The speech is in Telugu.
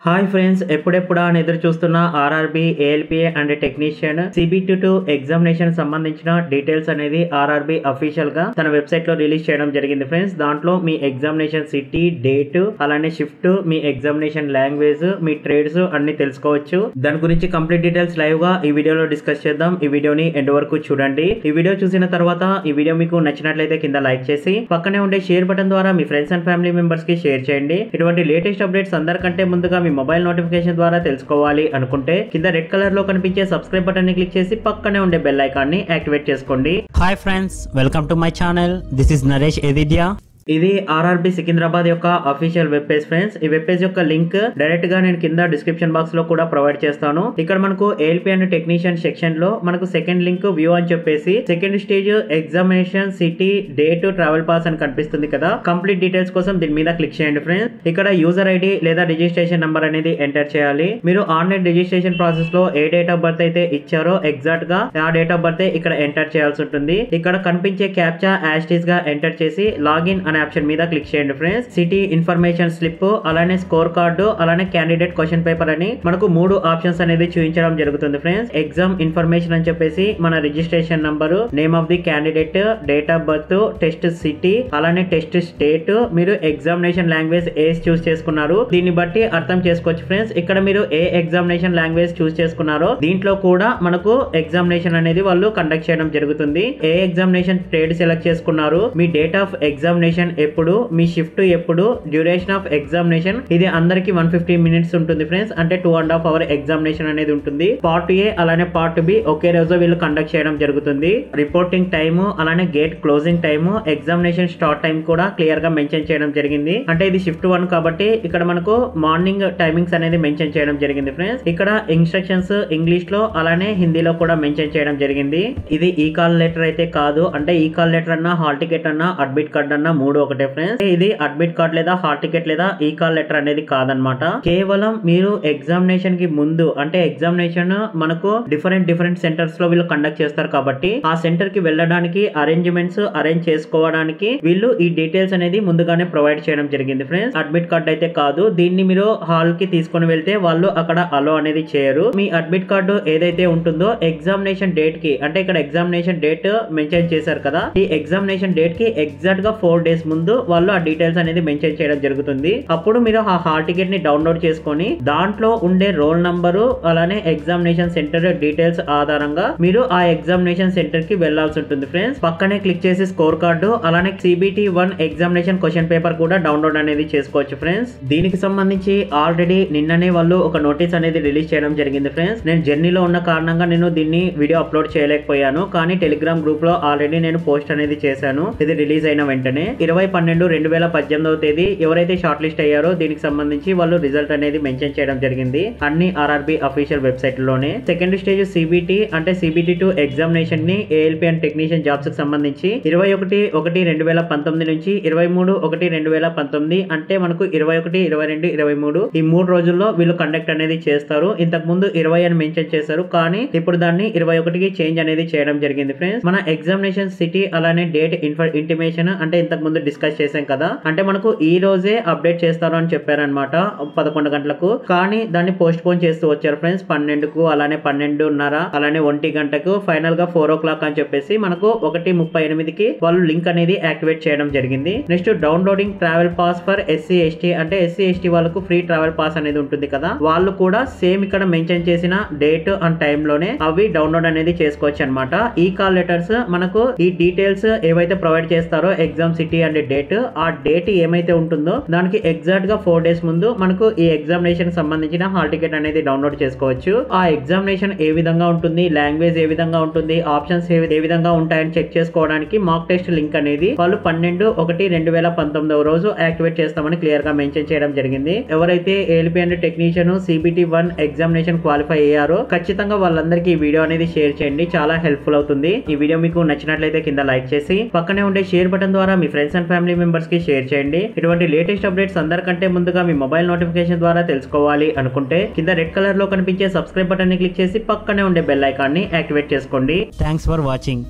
హాయ్ ఫ్రెండ్స్, ఎప్పుడెప్పుడా అని ఎదురు చూస్తున్న RRB ALPA and technician CBT2 examination సంబంధించిన డీటెయిల్స్ అనేది ఆర్ఆర్బి అఫీషియల్ గా తన వెబ్సైట్ లో రిలీజ్ చేయడం జరిగింది ఫ్రెండ్స్. దాంట్లో మీ ఎగ్జామినేషన్ సిటీ, డేట్, అలానే షిఫ్ట్, మీ ఎగ్జామినేషన్ లాంగ్వేజ్, మీ ట్రేడ్స్ అన్ని తెలుసుకోవచ్చు. దాని గురించి కంప్లీట్ డీటెయిల్స్ లైవ్ గా ఈ వీడియోలో డిస్కస్ చేద్దాం. ఈ వీడియోని ఎండ్ వరకు చూడండి. ఈ వీడియో చూసిన తర్వాత ఈ వీడియో మీకు నచ్చినట్లయితే కింద లైక్ చేసి పక్కనే ఉండే షేర్ బటన్ ద్వారా మీ ఫ్రెండ్స్ అండ్ ఫ్యామిలీ మెంబర్స్ కి షేర్ చేయండి. ఇటువంటి లేటెస్ట్ అప్డేట్స్ అందరికంటే ముందుగా మీ మొబైల్ నోటిఫికేషన్ ద్వారా తెలుసుకోవాలి అనుకుంటే కింద రెడ్ కలర్ లో కనిపించే సబ్స్క్రైబ్ బటన్ ని క్లిక్ చేసి పక్కనే ఉండే బెల్ ఐకాన్ ని యాక్టివేట్ చేసుకోండి. Hi friends, welcome to my channel. This is Naresh ఎదిద్యా. ఇది ఆర్ఆర్బి సికింద్రాబాద్ యొక్క అఫీషియల్ వెబ్ పేజ్ ఫ్రెండ్స్. ఈ వెబ్ పేజ్ యొక్క లింక్ డైరెక్ట్ గా నేను కింద డిస్క్రిప్షన్ బాక్స్ లో కూడా ప్రొవైడ్ చేస్తాను. ఇక్కడ మనకు ఏఎల్పి అండ్ టెక్నీషియన్ సెక్షన్ లో మనకు సెకండ్ లింక్ వ్యూ అని చెప్పేసి second stage examination city, date, travel pass అని కనిపిస్తుంది కదా. కంప్లీట్ డీటెయిల్స్ కోసం దీని మీద క్లిక్ చేయండి ఫ్రెండ్స్. ఇక్కడ యూజర్ ఐడి లేదా రిజిస్ట్రేషన్ నంబర్ అనేది ఎంటర్ చేయాలి. మీరు ఆన్లైన్ రిజిస్ట్రేషన్ ప్రాసెస్ లో ఏ డేట్ ఆఫ్ బర్త్ అయితే ఇచ్చారో ఎగ్జాక్ట్ గా ఆ డేట్ ఆఫ్ బర్త్ ఇక్కడ ఎంటర్ చేయాల్సి ఉంటుంది. ఇక్కడ కనిపించే క్యాప్చా యాస్టీస్ గా ఎంటర్ చేసి లాగిన్ అనే ఆప్షన్ మీద క్లిక్ చేయండి ఫ్రెండ్స్. సిటీ ఇన్ఫర్మేషన్ స్లిప్, అలానే స్కోర్ కార్డు, అలానే క్యాండిడేట్ క్వశ్చన్ పేపర్ అని మనకు 3 ఆప్షన్స్ అనేది చూపించడం జరుగుతుంది ఫ్రెండ్స్. ఎగ్జామ్ ఇన్ఫర్మేషన్ అని చెప్పేసి మన registration number, name of the candidate, date of birth, test city, అలానే టెస్ట్ స్టేట్, మీరు ఎగ్జామినేషన్ లాంగ్వేజ్ ఏస్ చూస్ చేసుకున్నారు. దీన్ని బట్టి అర్థం చేసుకోవచ్చు ఫ్రెండ్స్. ఇక్కడ మీరు ఏ ఎగ్జామినేషన్ లాంగ్వేజ్ చూస్ చేసుకున్నారో దీంట్లో కూడా మనకు ఎగ్జామినేషన్ అనేది వాళ్ళు కండక్ట్ చేయడం జరుగుతుంది. ఏ ఎగ్జామినేషన్ ట్రేడ్ సెలెక్ట్ చేసుకున్నారు, మీ డేట్ ఆఫ్ ఎగ్జామినేషన్ ఎప్పుడు, మీ షిఫ్ట్ ఎప్పుడు, డ్యూరేషన్ ఆఫ్ ఎగ్జామినేషన్ ఇది అందరికి 150 మినిట్స్ ఉంటుంది ఫ్రెండ్స్. అంటే 2.5 అవర్ ఎగ్జామినేషన్ అనేది ఉంటుంది. పార్ట్ ఏ అలానే పార్ట్ బి ఒకే రోజు వీళ్ళు కండక్ట్ చేయడం జరుగుతుంది. రిపోర్టింగ్ టైమ్, అలానే gate closing time, examination start time కూడా క్లియర్ గా మెన్షన్ చేయడం జరిగింది. అంటే ఇది షిఫ్ట్ 1 కాబట్టి ఇక్కడ మనకు మార్నింగ్ టైమింగ్స్ అనేది మెన్షన్ చేయడం జరిగింది ఫ్రెండ్స్. ఇక్కడ ఇన్స్ట్రక్షన్స్ ఇంగ్లీష్ లో అలానే హిందీలో కూడా మెన్షన్ చేయడం జరిగింది. ఇది ఈ కాల్ లెటర్ అయితే కాదు. అంటే ఈ కాల్ లెటర్ అన్నా, హాల్ టికెట్ అన్నా, అడ్మిట్ కార్డ్ అన్నా 3 ఒకటే ఫ్రెండ్స్. ఇది అడ్మిట్ కార్డ్ లేదా హాల్ టికెట్ లేదా ఈ కాల్ లెటర్ అనేది కాదనమాట. కేవలం మీరు ఎగ్జామినేషన్ కి ముందు, అంటే ఎగ్జామినేషన్ మనకు డిఫరెంట్ సెంటర్స్ లో వీళ్ళు కండక్ట్ చేస్తారు కాబట్టి ఆ సెంటర్ కి వెళ్ళడానికి అరేంజ్ చేసుకోవడానికి వీళ్ళు ఈ డీటెయిల్స్ అనేది ముందుగానే ప్రొవైడ్ చేయడం జరిగింది ఫ్రెండ్స్. అడ్మిట్ కార్డ్ అయితే కాదు. దీన్ని మీరు హాల్ కి తీసుకొని వెళ్తే వాళ్ళు అక్కడ అలో అనేది చేయరు. మీ అడ్మిట్ కార్డు ఏదైతే ఉంటుందో ఎగ్జామినేషన్ డేట్ కి, అంటే ఇక్కడ ఎగ్జామినేషన్ డేట్ మెన్షన్ చేశారు కదా, ఈ ఎగ్జామినేషన్ డేట్ కి ఎగ్జాక్ట్ గా 4 డేస్ ముందు వాళ్ళు ఆ డీటెయిల్స్ అనేది మెన్షన్ చేయడం జరుగుతుంది. అప్పుడు మీరు ఆ హాల్ టికెట్ ని డౌన్లోడ్ చేసుకొని దాంట్లో ఉండే రోల్ నంబరు, అలానే ఎగ్జామినేషన్ సెంటర్ డీటెయిల్స్ ఆధారంగా మీరు ఆ ఎగ్జామినేషన్ సెంటర్ కి వెళ్లాల్సి ఉంటుంది ఫ్రెండ్స్. పక్కనే క్లిక్ చేసి స్కోర్ కార్డు, అలానే CBT1 ఎగ్జామినేషన్ క్వశ్చన్ పేపర్ కూడా డౌన్లోడ్ అనేది చేసుకోవచ్చు ఫ్రెండ్స్. దీనికి సంబంధించి ఆల్రెడీ నిన్ననే వాళ్ళు ఒక నోటీస్ అనేది రిలీజ్ చేయడం జరిగింది ఫ్రెండ్స్. నేను జర్నీలో ఉన్న కారణంగా నేను దీన్ని వీడియో అప్లోడ్ చేయలేకపోయాను. కానీ టెలిగ్రామ్ గ్రూప్ లో ఆల్రెడీ నేను పోస్ట్ అనేది చేశాను. ఇది రిలీజ్ అయిన వెంటనే 20/12/2018 తేదీ ఎవరైతే షార్ట్ లిస్ట్ అయ్యారో దీనికి సంబంధించి వాళ్ళు రిజల్ట్ అనేది మెన్షన్ చేయడం జరిగింది అన్ని ఆర్ఆర్బి అఫీషియల్ వెబ్సైట్ లోనే. సెకండ్ స్టేజ్ CBT అంటే CBT2 ఎగ్జామినేషన్ ని ఏఎల్పి అండ్ టెక్నీషియన్ జాబ్స్ కి సంబంధించి 21/1/2019 నుంచి 23/1/2019 అంటే మనకు 21, 22, 23 ఈ 3 రోజుల్లో వీళ్ళు కండక్ట్ అనేది చేస్తారు. ఇంతకు ముందు 20 అని మెన్షన్ చేశారు, కానీ ఇప్పుడు దాన్ని 21కి చేంజ్ అనేది చేయడం జరిగింది ఫ్రెండ్స్. మన ఎగ్జామినేషన్ సిటీ అలానే డేట్ ఇంటిమేషన్ అంటే ఇంతకు ముందు డిస్కస్ చేసాం కదా, అంటే మనకు ఈ రోజే అప్డేట్ చేస్తారు అని చెప్పారనమాట 11 గంటలకు. కానీ దాన్ని పోస్ట్ పోన్ చేస్తూ వచ్చారు ఫ్రెండ్స్. 12కు, అలానే 12:30, అలానే 1 గంటకు, ఫైనల్ గా 4 o'clock అని చెప్పేసి మనకు 1:38కి వాళ్ళు లింక్ అనేది యాక్టివేట్ చేయడం జరిగింది. Next downloading travel pass for SC ST అంటే SC ST వాళ్ళకు ఫ్రీ ట్రావెల్ పాస్ అనేది ఉంటుంది కదా, వాళ్ళు కూడా సేమ్ ఇక్కడ మెన్షన్ చేసిన డేట్ అండ్ టైం లోనే అవి డౌన్లోడ్ అనేది చేసుకోవచ్చు అనమాట. ఈ కాల్ లెటర్స్ మనకు ఈ డీటెయిల్స్ ఏవైతే ప్రొవైడ్ చేస్తారో ఎగ్జామ్ సిటీ అండ్ డేట్, ఆ డేట్ ఏమైతే ఉంటుందో దానికి ఎగ్జాక్ట్ గా 4 డేస్ ముందు మనకు ఈ ఎగ్జామినేషన్ సంబంధించిన హాల్ టికెట్ అనేది డౌన్లోడ్ చేసుకోవచ్చు. ఆ ఎగ్జామినేషన్ ఏ విధంగా ఉంటుంది, లాంగ్వేజ్ ఏ విధంగా ఉంటుంది, ఆప్షన్స్ ఏ విధంగా ఉంటాయని చెక్ చేసుకోవడానికి మాక్ టెస్ట్ లింక్ అనేది వాళ్ళు 12/1/2019 రోజు యాక్టివేట్ చేస్తామని క్లియర్ గా మెన్షన్ చేయడం జరిగింది. ఎవరైతే ALP and technician CBT1 examination qualify అయ్యారో ఖచ్చితంగా వాళ్ళందరికీ ఈ వీడియో అనేది షేర్ చేయండి, చాలా హెల్ప్ఫుల్ అవుతుంది. ఈ వీడియో మీకు నచ్చినట్లయితే కింద లైక్ చేసి పక్కనే ఉండే షేర్ బటన్ ద్వారా మీ ఫ్రెండ్స్ అండ్ ఫ్యామిలీ మెంబర్స్ కి షేర్ చేయండి. ఇటువంటి లేటెస్ట్ అప్డేట్స్ అందరికంటే ముందుగా మీ మొబైల్ నోటిఫికేషన్ ద్వారా తెలుసుకోవాలి అనుకుంటే కింద రెడ్ కలర్ లో కనిపించే సబ్స్క్రైబ్ బటన్ ని క్లిక్ చేసి పక్కనే ఉండే బెల్ ఐకాన్ ని యాక్టివేట్ చేసుకోండి. Thanks for watching.